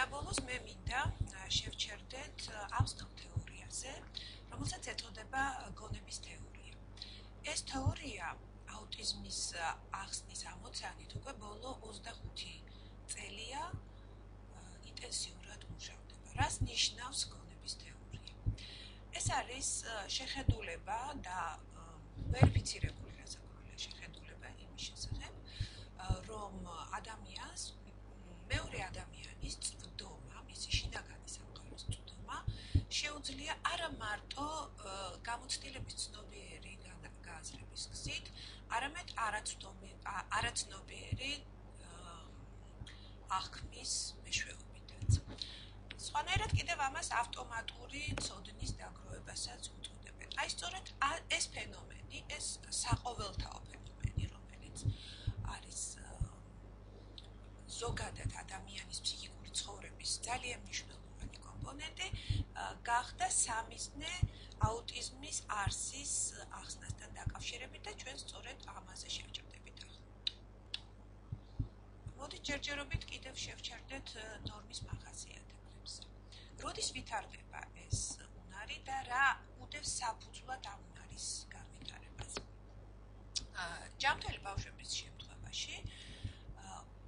და ბოლოს მე მინდა შევჩერდეთ ავსნელ თეორიაზე, რომელსაც ეწოდება გონების თეორია. ეს თეორია აუტიზმის ახსნის ამოცანით უკვე ბოლო 25 წელია ინტენსიურად მუშავდება. რას ნიშნავს გონების თეორია? ეს არის შეხედულება და ვერიფიცირებული რასაკვირველია შეხედულება იმის შესახებ, რომ ადამიანს მეორე ადამიანის წვდომა, მისი შინაგანი სამყაროს წვდომა შეუძლია არა მარტო გამოცდილების ცნობიერი გააზრების გზით, არამედ არაცნობიერი აღქმის მეშვეობითაც. სხვანაირად კიდევ ამას ავტომატური ცოდნის დაგროვებასაც უწოდებენ. აი სწორედ ეს ფენომენი, ეს საყოველთაო ფენომენი, რომელიც არის ზოგადად ადამიანის ფსიქიკური ცხოვრების ძალიან მნიშვნელოვანი კომპონენტი, გახდა სამიზნე აუტიზმის არსის ახსნასთან დაკავშირებით და ჩვენ სწორედ ამაზე შევჭრდებით ახლა. მოდით ჯერჯერობით კიდევ შევჩერდეთ ნორმის მახასიათებლებს. როდის ვითარდება ეს უნარი და რა უდევს საფუძვლად ამ უნარის განვითარებას? ჯამთელი ბავშვების შემთხვევაში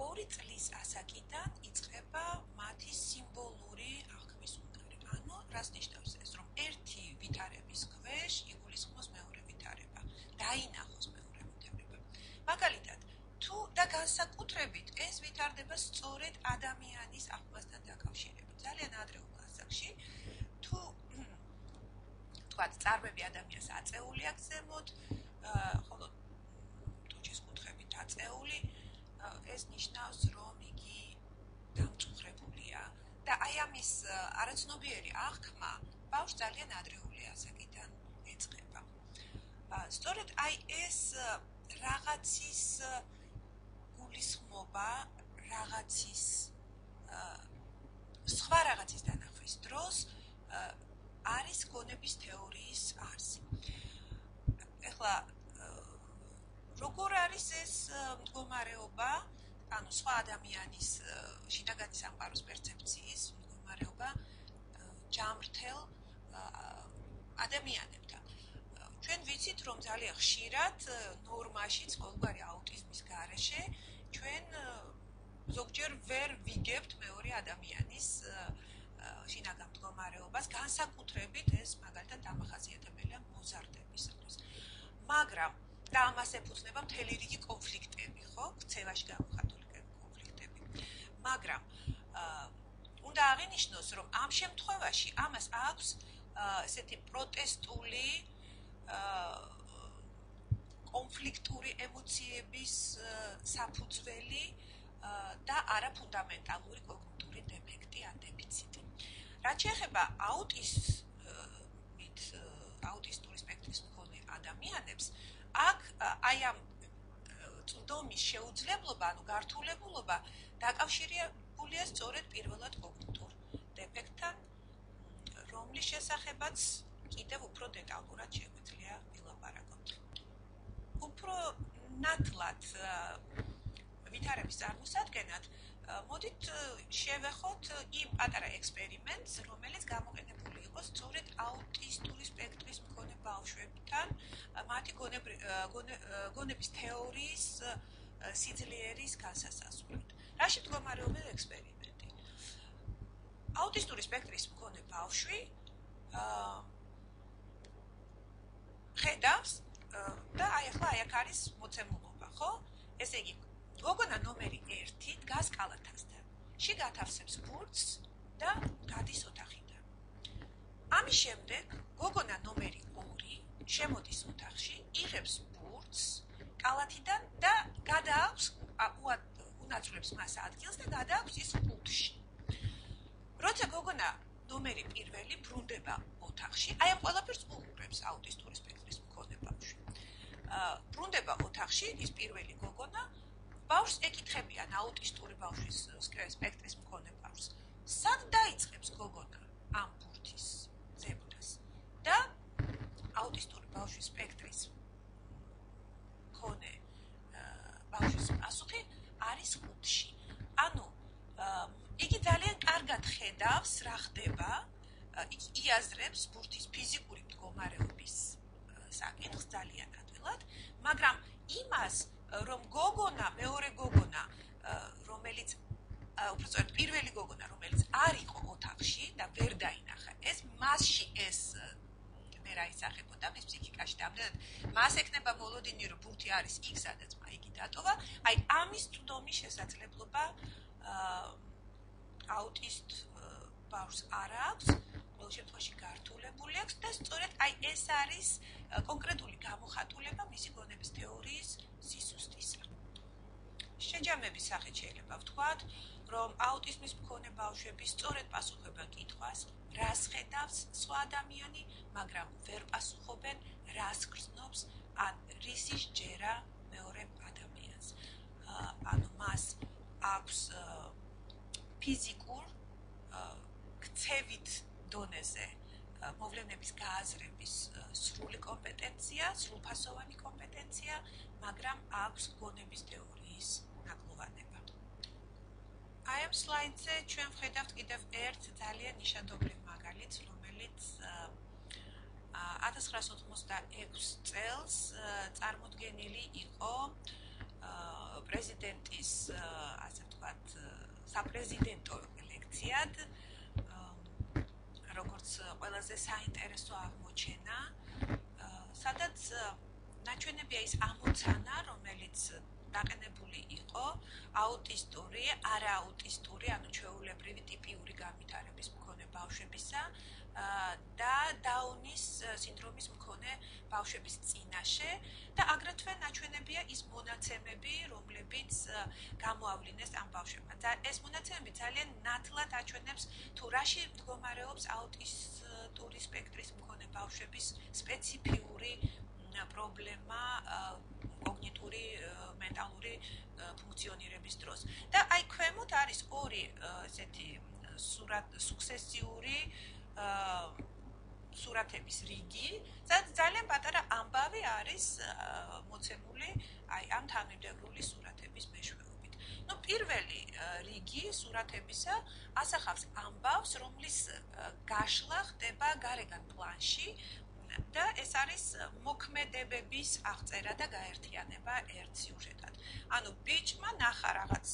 2 წლის ასაკიდან იწყება მათი სიმბოლური აღქმის უნარი. ანუ რას ნიშნავს ეს, რომ ერთი ვითარების ქვეშ იგულისხმოს მეორე ვითარება, დაინახოს მეორე ვითარება. მაგალითად, თუ და განსაკუთრებით ეს ვითარდება სწორედ ადამიანის აღქმასთან დაკავშირებით. ძალიან ადრეულ ასაკში, თუ თქვათ, წარმები ადამიანს აწეული აქვს ზემოთ, ხოლო ტუჩის კუთხებით აწეული, ეს ნიშნავს, რომ იგი დამწუხრებულია და აი ამის არაცნობიერი აღქმა ბავშვს ძალიან ადრეული ასაკიდან ეწყება. სწორედ აი ეს რაღაცის გულისხმობა, რაღაცის სხვა რაღაცის დანახვის დროს არის გონების თეორიის არსი. ეხლა როგორ არის ეს მდგომარეობა, ანუ სხვა ადამიანის შინაგანი სამყაროს პერცეფციის მდგომარეობა ჯამრთელ ადამიანებთან. ჩვენ ვიცით, რომ ძალიან ხშირად ნორმაშიც ყოველგვარი აუტიზმის გარეშე ჩვენ ზოგჯერ ვერ ვიგებთ მეორე ადამიანის შინაგან მდგომარეობას, განსაკუთრებით ეს მაგალითად დამახასიათებელია მოზარდებისათვის. მაგრამ და ამას ეფუძნება მთელი რიგი კონფლიქტები, ხო? ქცევაში გამოხატული კონფლიქტები. მაგრამ უნდა აღინიშნოს, რომ ამ შემთხვევაში ამას აქვს ესეთი პროტესტული კონფლიქტური ემოციების საფუძველი და არა ფუნდამენტალური კოგნიტური დეფექტი ან დეფიციტი. რაც შეეხება აუტისტური სპექტრის მქონე ადამიანებს, აქ აი ამ წვდომის შეუძლებლობა, ანუ გართულებულობა დაკავშირებულია სწორედ პირველად კოგნიტურ დეფექტთან, რომლის შესახებაც კიდევ უფრო დეტალურად შეგვიძლია ვილაპარაკოთ. უფრო ნათლად ვითარების წარმოსადგენად, მოდით შევეხოთ იმ პატარა ექსპერიმენტს, რომელიც გამოყენებული იყო სწორედ აუტისტური სპექტრის მქონე ბავშვებთან, მათი გონების თეორიის სიძლიერის განსასაზღვრად. რაში მდგომარეობდა ექსპერიმენტი? აუტისტური სპექტრის მქონე ბავშვი ხედავს და აი ახლა აქ არის მოცემულობა, ხო? ესე იგი, გოგონა ნომერი 1 დგას კალათასთან. ში გათავსებს ბურთს და გადის ოთახიდან. ამის შემდეგ გოგონა ნომერი 2 შემოდის ოთახში, იღებს ბურთს კალათიდან და გადააქვს, უნაცვლებს მას ადგილს და გადააქვს ის პულტში. როცა გოგონა ნომერი 1 ბრუნდება ოთახში, აი ამ ყველაფერს უყურებს აუტისტური სპექტრის მქონე ბავშვი. ბრუნდება ოთახში ის პირველი გოგონა, ბავშვს ეკითხებიან აუტისტური ბავშვის სპექტრის მქონე ბავშვს. სად დაიწყებს გოგონა ამ ბურთის ძებნას? და აუტისტური ბავშვის სპექტრის მქონე ბავშვის პასუხი არის 5-ში. ანუ იგი ძალიან კარგად ხედავს რა ხდება, იაზრებს ბურთის ფიზიკური მდგომარეობის საკითხს ძალიან ადვილად, მაგრამ იმას, რომ გოგონა, მეორე გოგონა, რომელიც უბრალოდ პირველი გოგონა, რომელიც არ იყო ოთახში და ვერ დაინახა, ეს მასში ეს ვერ აისახებოდა მის ფსიქიკაში და ამდენად მას ექნება მოლოდინი, რომ ბურთი არის იქ, სადაც იგი დატოვა, აი ამის წვდომის შესაძლებლობა აუტისტ ბავშვს არ აქვს, ყოველ შემთხვევაში გართულებული აქვს და სწორედ აი ეს არის კონკრეტული გამოხატულება მისი გონების თეორიის სისუსტისა. შეჯამების სახით შეიძლება ვთქვათ, რომ აუტიზმის მქონე ბავშვები სწორედ პასუხობენ კითხვას, რას ხედავს სხვა ადამიანი, მაგრამ ვერ პასუხობენ, რას გრძნობს ან რისი სჯერა მეორე ადამიანს. ანუ მას აქვს ფიზიკურ ქცევით დონეზე მოვლენების გააზრების სრული კომპეტენცია, სრულფასოვანი კომპეტენცია, მაგრამ აქვს გონების თეორიის ნაკლოვანება. აი ამ სლაიდზე ჩვენ ვხედავთ კიდევ ერთ ძალიან ნიშანდობლივ მაგალითს, რომელიც 1986 წელს წარმოდგენილი იყო პრეზიდენტის, ასე ვთქვათ, საპრეზიდენტო ელექციად, როგორც ყველაზე საინტერესო აღმოჩენა, სადაც ნაჩვენებია ის ამოცანა, რომელიც დაყენებული იყო აუტისტური, არააუტისტური, ანუ ჩვეულებრივი ტიპიური განვითარების მქონე ბავშვებისა და დაუნის სინდრომის მქონე ბავშვების წინაშე და აგრეთვე ნაჩვენებია ის მონაცემები, რომლებიც გამოავლინეს ამ ბავშვებმა. ეს მონაცემები ძალიან ნათლად აჩვენებს თუ რაში მდგომარეობს აუტისტური სპექტრის მქონე ბავშვების სპეციფიური პრობლემა კოგნიტური მენტალური ფუნქციონირების დროს. და აი ქვემოთ არის ორი ესეთი სუქცესიური სურათების რიგი, სადაც ძალიან პატარა ამბავი არის მოცემული აი ამ თანმიმდევრული სურათების მეშვეობით. ნუ პირველი რიგი სურათებისა ასახავს ამბავს, რომლის გაშლა ხდება გარეგან პლანში და ეს არის მოქმედებების აღწერა და გაერთიანება ერთ სიუჟეტად. ანუ ბიჭმა ნახა რაღაც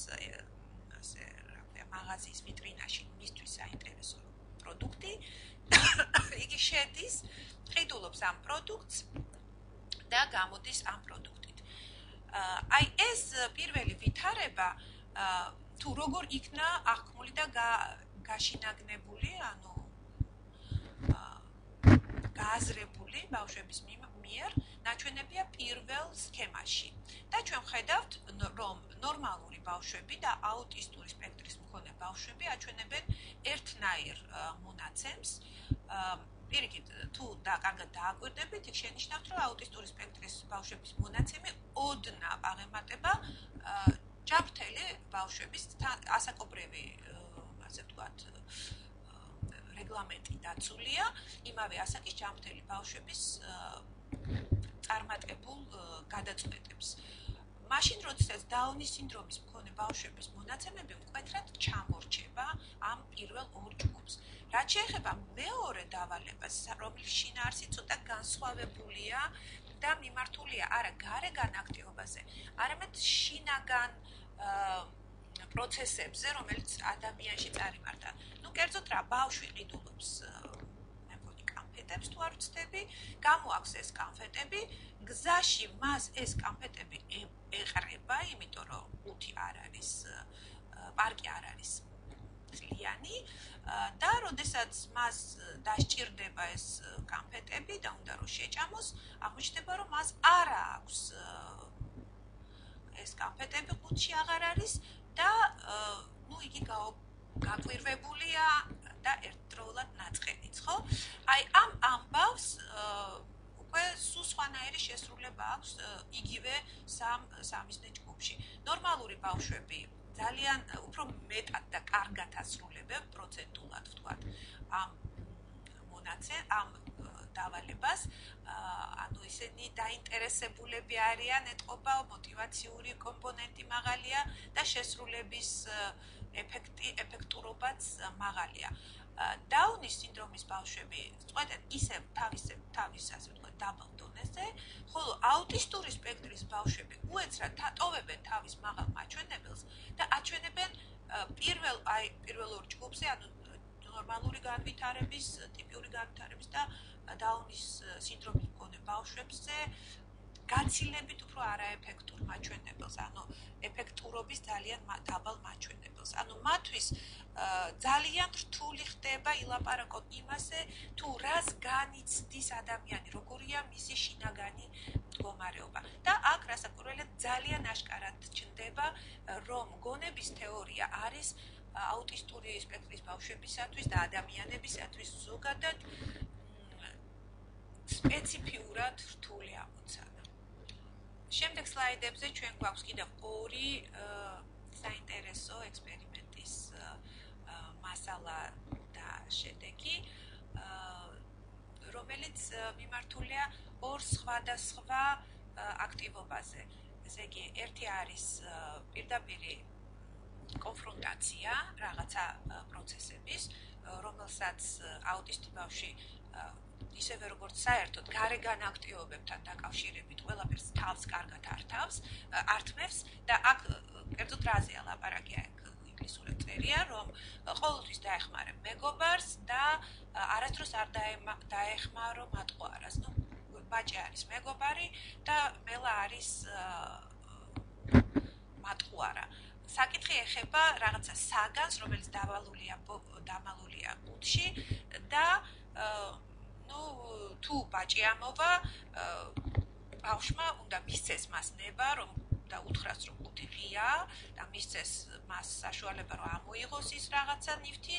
ასე რა ქვია მაღაზიის ვიტრინაში მისთვის საინტერესო პროდუქტი, იგი შედის, ყიდულობს ამ პროდუქტს და გამოდის ამ პროდუქტით. აი ეს პირველი ვითარება თუ როგორ იქნა აღქმული და გაშინაგნებული, ანუ გააზრებული ბავშვების მიერ ნაჩვენებია პირველ სქემაში. და ჩვენ ვხედავთ, რომ ნორმალური ბავშვები და აუტისტური სპექტრის მქონე ბავშვები აჩვენებენ ერთნაირ მონაცემს. პირიქით, თუ კარგად დააკვირდებით, იქ შენიშნავთ, რომ აუტისტური სპექტრის ბავშვების მონაცემი ოდნავ აღემატება ჯანმრთელი ბავშვების ასაკობრივი, ასე ვთქვათ, რეგლამენტი დაცულია იმავე ასაკის ჯანმრთელი ბავშვების წარმატებულ გადაწყვეტებს. მაშინ, როდესაც დაუნის სინდრომის მქონე ბავშვების მონაცემები მკვეთრად ჩამორჩება ამ პირველ ორ ჯგუფს. რაც შეეხება მეორე დავალებას, რომლის შინაარსი ცოტა განსხვავებულია და მიმართულია არა გარეგან აქტივობაზე, არამედ შინაგან პროცესებზე, რომელიც ადამიანში წარიმართა. ნუ კერძოდ რა, ბავშვი ყიდულობს მე მგონი კანფეტებს თუ არ ვცდები, გამოაქვს ეს კანფეტები, გზაში მას ეს კანფეტები ეყრება, იმიტომ რომ უთი არ არის, პარკი არ არის წლიანი და როდესაც მას დასჭირდება ეს კანფეტები და უნდა რომ შეჭამოს, აღმოჩნდება რომ მას არ აქვს ეს კანფეტები ყუთში აღარ არის და ნუ იგი გაკვირვებულია და ერთდროულად ნაწყენიც, ხო? აი ამ ამბავს უკვე სულ სხვანაირი შესრულება აქვს იგივე სამიზნე ჯგუფში. ნორმალური ბავშვები ძალიან უფრო მეტად და კარგად ასრულებენ პროცენტულად, ვთქვათ, ამ დავალებას, ანუ ისინი დაინტერესებულები არიან, ეტყობა მოტივაციური კომპონენტი მაღალია და შესრულების ეფექტურობაც მაღალია. დაუნის სინდრომის ბავშვები წყვეტენ ისევ თავის ასე ვთქვათ დაბალ დონეზე, ხოლო აუტისტური სპექტრის ბავშვები უეცრად ტოვებენ თავის მაღალ მაჩვენებელს და აჩვენებენ პირველ ორ ჯგუფზე, ანუ ნორმალური განვითარების, ტიპიური განვითარების და დაუნის სინდრომის მქონე ბავშვებზე გაცილებით უფრო არაეფექტურ მაჩვენებელს, ანუ ეფექტურობის ძალიან დაბალ მაჩვენებელს. ანუ მათთვის ძალიან რთული ხდება ილაპარაკონ იმაზე, თუ რას განიცდის ადამიანი, როგორია მისი შინაგანი მდგომარეობა. და აქ რასაკვირველია ძალიან აშკარად ჩნდება, რომ გონების თეორია არის აუტისტური სპექტრის ბავშვებისათვის და ადამიანებისათვის ზოგადად სპეციფიურად რთული ამოცანა. შემდეგ სლაიდებზე ჩვენ გვაქვს კიდევ ორი საინტერესო ექსპერიმენტის მასალა და შედეგი, რომელიც მიმართულია ორ სხვადასხვა აქტივობაზე. ესე იგი, ერთი არის პირდაპირი კონფრონტაცია რაღაცა პროცესების, რომელსაც აუტისტი ბავშვი ისევე როგორც საერთოდ გარეგან აქტივობებთან დაკავშირებით ყველაფერს თავს კარგად ართმევს და აქ კერძოდ რაზეა ლაპარაკი, ინგლისურად წერია, რომ ყოველთვის დაეხმარებ მეგობარს და არასდროს არ დაეხმარო მატყუარას. ნუ ბაჭი არის მეგობარი და მელა არის მატყუარა. საკითხი ეხება რაღაცა საგანს, რომელიც დამალულია კუდში და თუ ბაჭი ამოვა, ბავშვმა უნდა მისცეს მას ნება, რომ და უთხრას, რომ კუდი ღია და მისცეს მას საშუალება, რომ ამოიღოს ის რაღაცა ნივთი,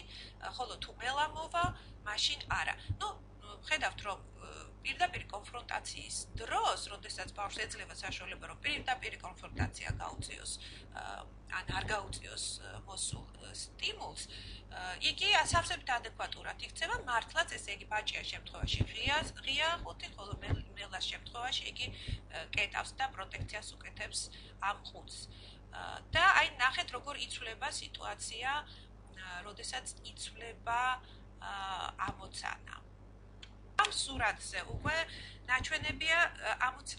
ხოლო თუ მელა მოვა, მაშინ არა. ხედავთ, რომ პირდაპირი კონფრონტაციის დროს, როდესაც ბავშვს ეძლევა საშუალება, რომ პირდაპირი კონფრონტაცია გაუწიოს, ან არ გაუწიოს მოსულ სტიმულს, იგი სავსებით ადეკვატურად იქცევა, მართლაც, ესე იგი, ბაჭიას შემთხვევაში ღია ხუთი, ხოლო მელას შემთხვევაში იგი კეტავს და პროტექციას უკეთებს ამ ხუთს. და აი ნახეთ, როგორ იცვლება სიტუაცია, როდესაც იცვლება ამოცანა. ამ სურათზე უკვე ნაჩვენებია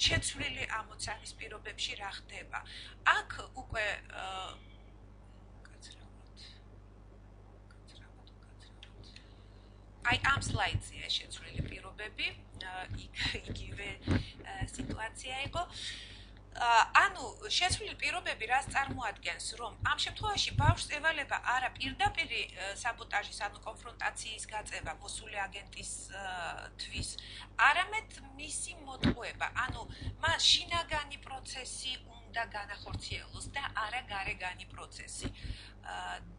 შეცვლილი ამოცანის პირობებში რა ხდება. აქ უკვე აი ამ სლაიდზეა შეცვლილი პირობები, იგივე სიტუაცია იყო. ანუ შეცვლილი პირობები რას წარმოადგენს, რომ ამ შემთხვევაში ბავშვს ევალება არა პირდაპირი საბოტაჟის, ანუ კონფრონტაციის გაწევა მოსული აგენტისთვის, არამედ მისი მოტყუება. ანუ მას შინაგანი პროცესი უნდა განახორციელოს და არა გარეგანი პროცესი.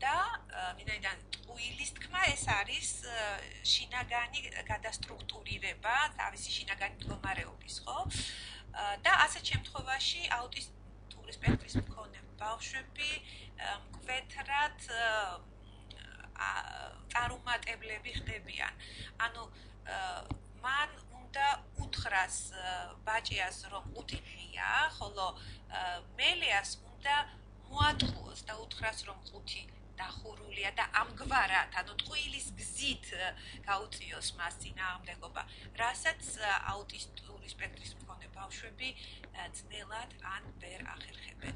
და მინაიდან ტყუილის თქმა ეს არის შინაგანი გადასტრუქტურირება, თავისი შინაგანი მდგომარეობის, ხო? და ასეთ შემთხვევაში აუტისტური სპექტრის მქონე ბავშვები მკვეთრად წარუმატებლები ხდებიან. ანუ მან უნდა უთხრას ბაჭიას, რომ კუდი ღია, ხოლო მელეას უნდა მოატყუოს და უთხრას, რომ კუდი დახურულია და ამგვარად, ანუ ტყუილის გზით გაუწიოს მას წინააღმდეგობა, რასაც აუტისტური სპექტრის მქონე ბავშვები ძნელად ან ვერ ახერხებენ.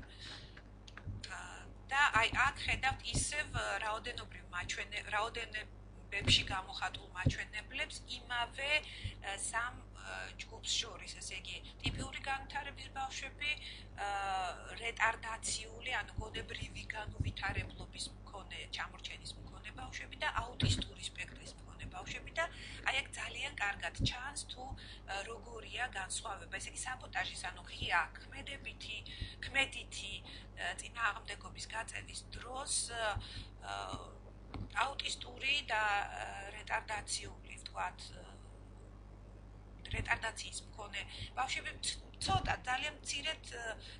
და აი აქ ხედავთ ისევ რაოდენობებში გამოხატულ მაჩვენებლებს იმავე სამ ჯგუფს შორის, ესე იგი, ტიპიური განვითარების ბავშვები, რეტარდაციული, ანუ გონებრივი განუვითარებლობის მქონე, ჩამორჩენის მქონე ბავშვები და აუტისტური სპექტრის მქონე ბავშვები და აი აქ ძალიან კარგად ჩანს თუ როგორია განსხვავება. ესე იგი, საბოტაჟის, ანუ ღია ქმედითი წინააღმდეგობის გაწევის დროს აუტისტური და რეტარდაციული, ვთქვათ, რეტარდაციის მქონე ბავშვები ცოტა ძალიან მცირედ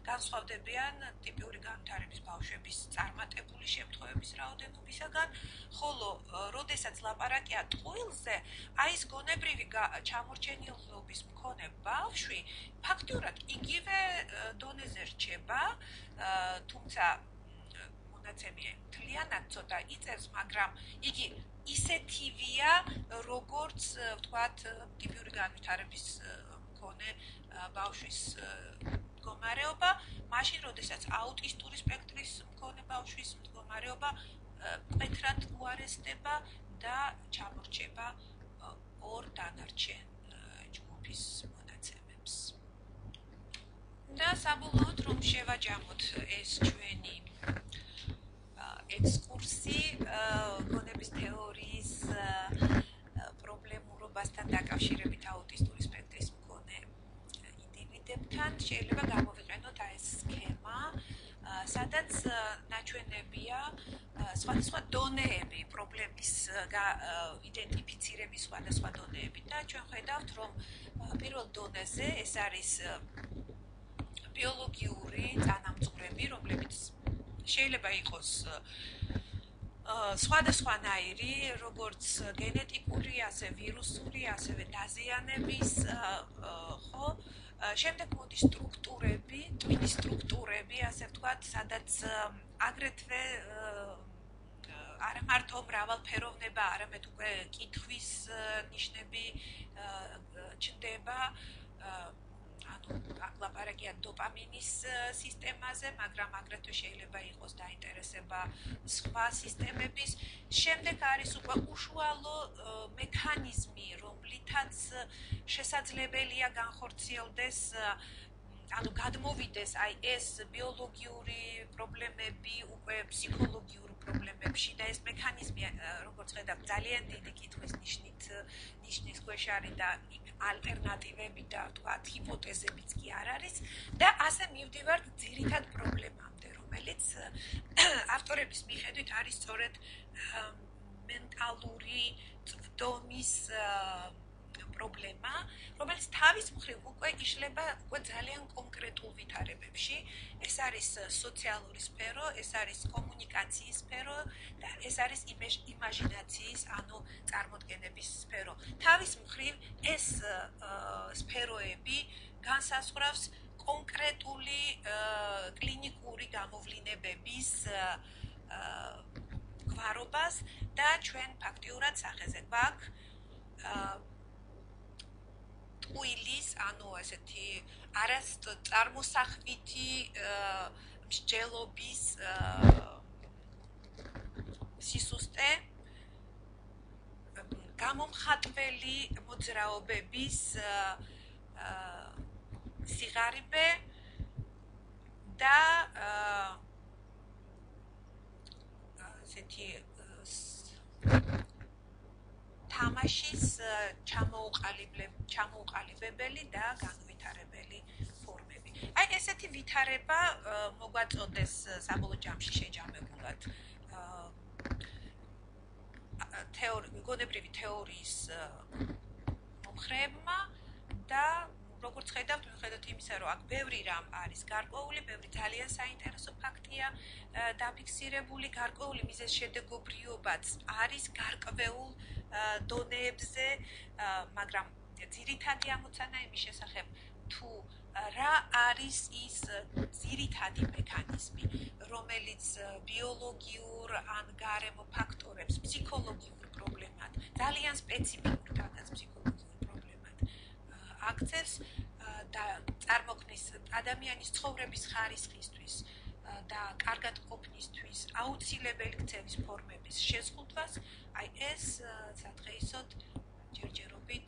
განსხვავდებიან ტიპიური განვითარების ბავშვების წარმატებული შემთხვევების რაოდენობისაგან, ხოლო როდესაც ლაპარაკია ტყუილზე, აი ეს გონებრივი ჩამორჩენილობის მქონე ბავშვი ფაქტიურად იგივე დონეზე რჩება, თუმცა მონაცემი მთლიანად ცოტა იწევს, მაგრამ იგი ისეთივეა, როგორც ვთქვათ, ტიპიური განვითარების მქონე ბავშვის მდგომარეობა, მაშინ, როდესაც აუტისტური სპექტრის მქონე ბავშვის მდგომარეობა მკვეთრად უარესდება და ჩამორჩება ორ დანარჩენ ჯგუფის მონაცემებს. და საბოლოოდ რომ შევაჯამოთ ეს ჩვენი ექსკურსი გონების თეორიის პრობლემურობასთან დაკავშირებით აუტისტური სპექტრის მქონე ინდივიდებთან, შეიძლება გამოვიყენოთ ეს სქემა, სადაც ნაჩვენებია სხვადასხვა დონეები პრობლემის იდენტიფიცირების სხვადასხვა დონეები და ჩვენ ხედავთ, რომ პირველ დონეზე ეს არის ბიოლოგიური წანამძღვრები, რომლებიც შეიძლება იყოს სხვადასხვანაირი, როგორც გენეტიკური, ასე ვირუსული, ასევე დაზიანების, ხო? შემდეგ მოდის სტრუქტურები, ტვინის სტრუქტურები, ასე ვთქვათ, სადაც აგრეთვე არა მარტო მრავალფეროვნება, არამედ უკვე კითხვის ნიშნები ჩნდება, ლაპარაკია დოპამინის სისტემაზე, მაგრამ აგრეთვე შეიძლება იყოს დაინტერესება სხვა სისტემების. შემდეგ არის უკვე უშუალო მექანიზმი, რომლითაც შესაძლებელია განხორციელდეს, გადმოვიდეს ეს ბიოლოგიური პრობლემები უკვე ფსიქოლოგიურ პრობლემებში და ეს მექანიზმი, როგორც ხედავთ, ძალიან დიდი კითხვის ნიშნის ქვეშ არის და ალტერნატივები და ვთქვათ, ჰიპოთეზებიც კი არ არის და ასე მივდივართ ძირითად პრობლემამდე, რომელიც ავტორების მიხედვით არის სწორედ მენტალური წვდომის პრობლემა, რომელიც თავის მხრივ უკვე იშლება ძალიან კონკრეტულ ვითარებებში. ეს არის სოციალური სფერო, ეს არის კომუნიკაციის სფერო და ეს არის იმაჟინაციის, ანუ წარმოდგენების სფერო. თავის მხრივ ეს სფეროები განსაზღვრავს კონკრეტული კლინიკური გამოვლინებების გვარობას და ჩვენ ფაქტიურად სახეზე გვაქვს ტყუილის, ანუ ესეთი არაწარმოსახვითი მსჯელობის სისუსტე, გამომხატველი მოძრაობების სიღარიბე და ესეთი თამაშის ჩამოუყალიბებელი და განვითარებელი ფორმები. აი ესეთი ვითარება მოგვაწოდეს საბოლოო ჯამში შეჯამებულად გონებრივი თეორიის მომხრეებმა და როგორც ხედავთ, მიუხედავად იმისა, რომ აქ ბევრი რამ არის გარკვეული, ბევრი ძალიან საინტერესო ფაქტია დაფიქსირებული, გარკვეული მიზეზშედეგობრიობაც არის გარკვეულ დონეებზე, მაგრამ ძირითადი ამოცანა იმის შესახებ, თუ რა არის ის ძირითადი მექანიზმი, რომელიც ბიოლოგიურ ან გარემო ფაქტორებს ფსიქოლოგიურ პრობლემად, ძალიან სპეციფიკურადაც ფსიქოლოგიურ პრობლემად აქცევს და წარმოქმნის ადამიანის ცხოვრების ხარისხისთვის და კარგად ყოფნისთვის აუცილებელი ქცევის ფორმების შეზღუდვას, აი ეს სადღეისოდ ჯერჯერობით